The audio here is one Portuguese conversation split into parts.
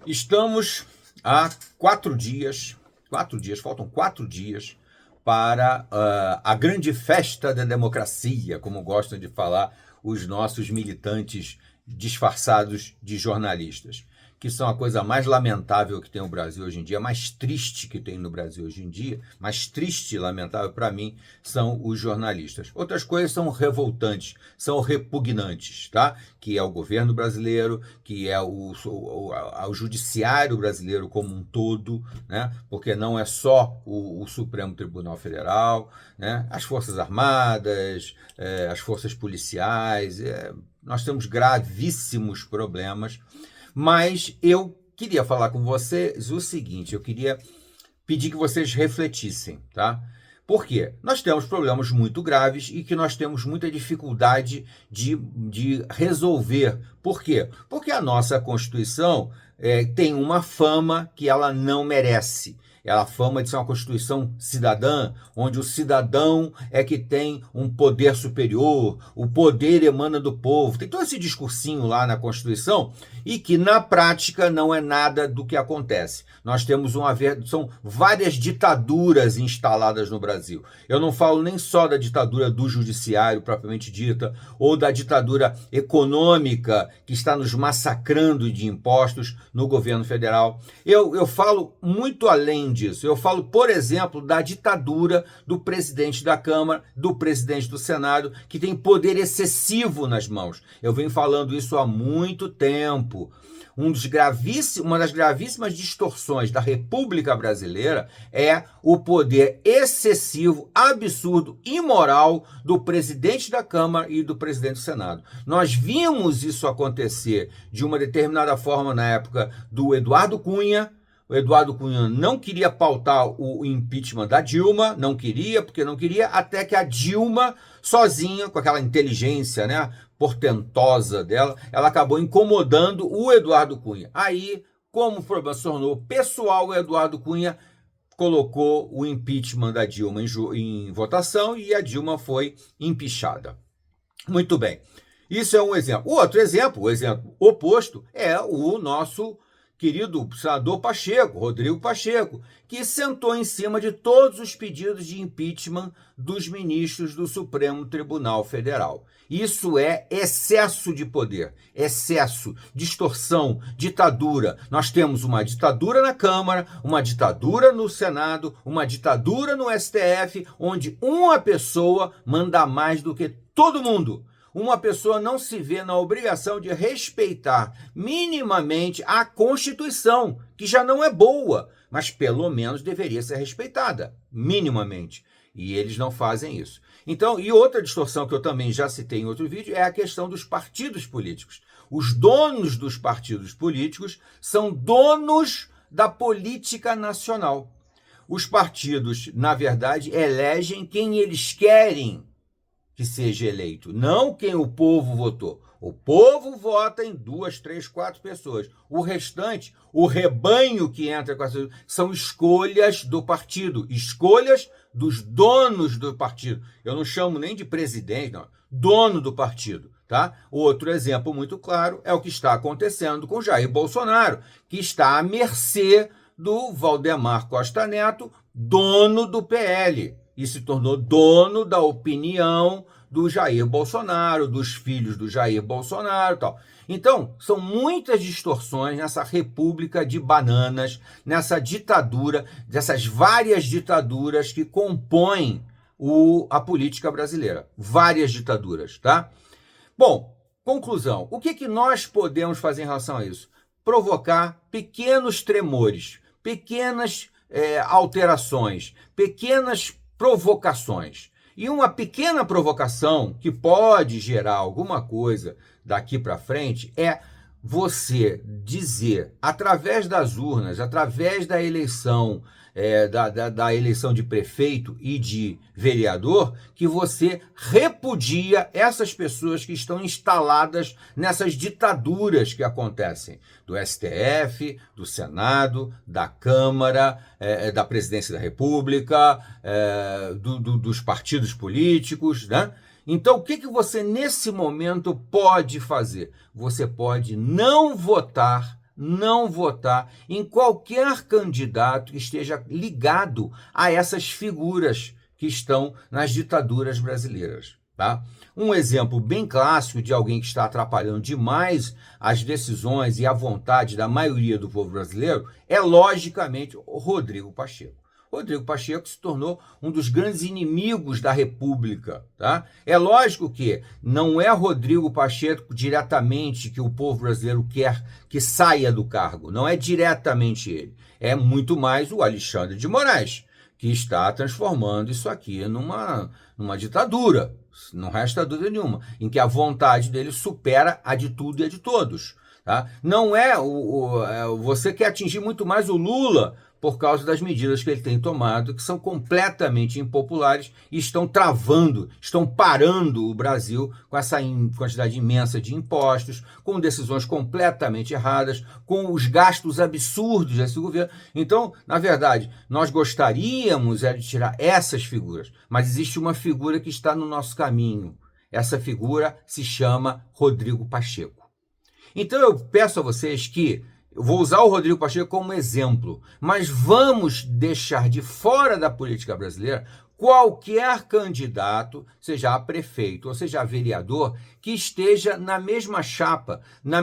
Estamos há 4 dias, faltam 4 dias para a grande festa da democracia, como gostam de falar os nossos militantes disfarçados de jornalistas, que são a coisa mais lamentável que tem no Brasil hoje em dia, mais triste que tem no Brasil hoje em dia, mais triste e lamentável para mim, são os jornalistas. Outras coisas são revoltantes, são repugnantes, tá? Que é o governo brasileiro, que é o judiciário brasileiro como um todo, né? Porque não é só o Supremo Tribunal Federal, né? As Forças Armadas, as forças policiais, nós temos gravíssimos problemas. Mas eu queria falar com vocês o seguinte, eu queria pedir que vocês refletissem, tá? Por quê? Nós temos problemas muito graves e que nós temos muita dificuldade de resolver. Por quê? Porque a nossa Constituição tem uma fama que ela não merece. Ela fama de ser uma Constituição cidadã, onde o cidadão é que tem um poder superior, o poder emana do povo. Tem todo esse discursinho lá na Constituição e que na prática não é nada do que acontece. Nós temos são várias ditaduras instaladas no Brasil. Eu não falo nem só da ditadura do judiciário propriamente dita, ou da ditadura econômica que está nos massacrando de impostos no governo federal. Eu falo muito além disso. Eu falo, por exemplo, da ditadura do presidente da Câmara, do presidente do Senado, que tem poder excessivo nas mãos. Eu venho falando isso há muito tempo. Uma das gravíssimas distorções da República Brasileira é o poder excessivo, absurdo, imoral do presidente da Câmara e do presidente do Senado. Nós vimos isso acontecer de uma determinada forma na época do Eduardo Cunha. O Eduardo Cunha não queria pautar o impeachment da Dilma, não queria, até que a Dilma, sozinha, com aquela inteligência, né, portentosa dela, ela acabou incomodando o Eduardo Cunha. Aí, como o problema se tornou pessoal, o Eduardo Cunha colocou o impeachment da Dilma em votação e a Dilma foi empichada. Muito bem. Isso é um exemplo. O exemplo oposto, é o nosso querido senador Pacheco, Rodrigo Pacheco, que sentou em cima de todos os pedidos de impeachment dos ministros do Supremo Tribunal Federal. Isso é excesso de poder, excesso, distorção, ditadura. Nós temos uma ditadura na Câmara, uma ditadura no Senado, uma ditadura no STF, onde uma pessoa manda mais do que todo mundo. Uma pessoa não se vê na obrigação de respeitar minimamente a Constituição, que já não é boa, mas pelo menos deveria ser respeitada, minimamente. E eles não fazem isso. Então, e outra distorção que eu também já citei em outro vídeo é a questão dos partidos políticos. Os donos dos partidos políticos são donos da política nacional. Os partidos, na verdade, elegem quem eles querem que seja eleito, não quem o povo votou. O povo vota em 2, 3, 4 pessoas. O restante, o rebanho que entra com essas, são escolhas do partido, escolhas dos donos do partido. Eu não chamo nem de presidente, não, dono do partido. Tá? Outro exemplo muito claro é o que está acontecendo com Jair Bolsonaro, que está à mercê do Valdemar Costa Neto, dono do PL. E se tornou dono da opinião do Jair Bolsonaro, dos filhos do Jair Bolsonaro e tal. Então, são muitas distorções nessa república de bananas, nessa ditadura, dessas várias ditaduras que compõem a política brasileira. Várias ditaduras, tá? Bom, conclusão. O que nós podemos fazer em relação a isso? Provocar pequenos tremores, pequenas alterações, pequenas provocações. E uma pequena provocação que pode gerar alguma coisa daqui para frente é você dizer, através das urnas, através da eleição, da eleição de prefeito e de vereador, que você repudia essas pessoas que estão instaladas nessas ditaduras que acontecem, do STF, do Senado, da Câmara, da Presidência da República, dos partidos políticos, né? Então, o que você, nesse momento, pode fazer? Você pode não votar não votar em qualquer candidato que esteja ligado a essas figuras que estão nas ditaduras brasileiras. Tá? Um exemplo bem clássico de alguém que está atrapalhando demais as decisões e a vontade da maioria do povo brasileiro é, logicamente, o Rodrigo Pacheco. Rodrigo Pacheco se tornou um dos grandes inimigos da República. Tá? É lógico que não é Rodrigo Pacheco diretamente que o povo brasileiro quer que saia do cargo, não é diretamente ele, é muito mais o Alexandre de Moraes, que está transformando isso aqui numa ditadura, não resta dúvida nenhuma, em que a vontade dele supera a de tudo e a de todos. Tá? Não é você quer atingir muito mais o Lula por causa das medidas que ele tem tomado, que são completamente impopulares e estão travando, estão parando o Brasil com essa quantidade imensa de impostos, com decisões completamente erradas, com os gastos absurdos desse governo. Então, na verdade, nós gostaríamos de tirar essas figuras, mas existe uma figura que está no nosso caminho. Essa figura se chama Rodrigo Pacheco. Então, eu peço a vocês que eu vou usar o Rodrigo Pacheco como exemplo, mas vamos deixar de fora da política brasileira qualquer candidato, seja a prefeito ou seja a vereador, que esteja na mesma chapa, no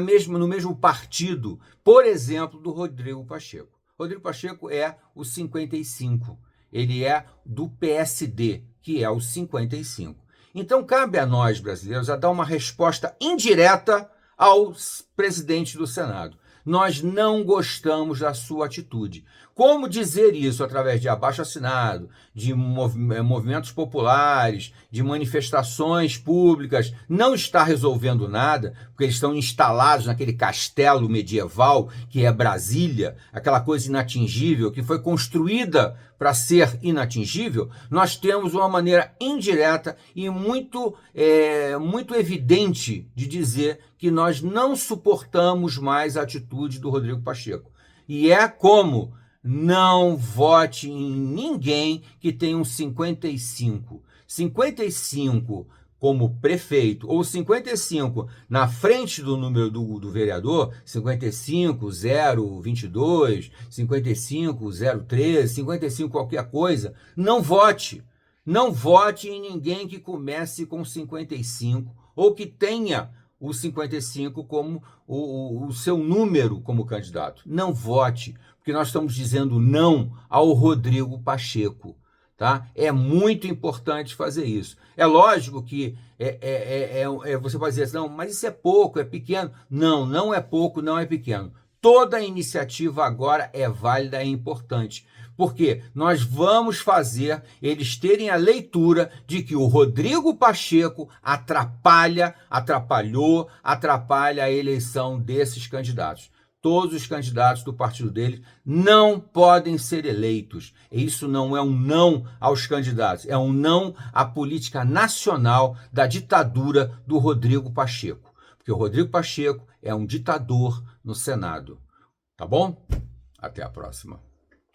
mesmo partido, por exemplo, do Rodrigo Pacheco. Rodrigo Pacheco é o 55, ele é do PSD, que é o 55. Então, cabe a nós, brasileiros, a dar uma resposta indireta ao presidente do Senado. Nós não gostamos da sua atitude. Como dizer isso através de abaixo-assinado, de movimentos populares, de manifestações públicas, não está resolvendo nada, porque eles estão instalados naquele castelo medieval que é Brasília, aquela coisa inatingível que foi construída para ser inatingível. Nós temos uma maneira indireta e muito evidente de dizer que nós não suportamos mais a atitude do Rodrigo Pacheco. E é como: não vote em ninguém que tenha um 55. 55 como prefeito, ou 55 na frente do número do vereador, 55, 022, 55, 013, 55 qualquer coisa, não vote. Não vote em ninguém que comece com 55 ou que tenha o 55 como o seu número como candidato. Não vote, porque nós estamos dizendo não ao Rodrigo Pacheco. Tá? É muito importante fazer isso. É lógico que você pode dizer assim, não, mas isso é pouco, é pequeno. Não, não é pouco, não é pequeno. Toda iniciativa agora é válida e importante, porque nós vamos fazer eles terem a leitura de que o Rodrigo Pacheco atrapalha a eleição desses candidatos. Todos os candidatos do partido dele não podem ser eleitos. Isso não é um não aos candidatos, é um não à política nacional da ditadura do Rodrigo Pacheco. Porque o Rodrigo Pacheco é um ditador no Senado. Tá bom? Até a próxima.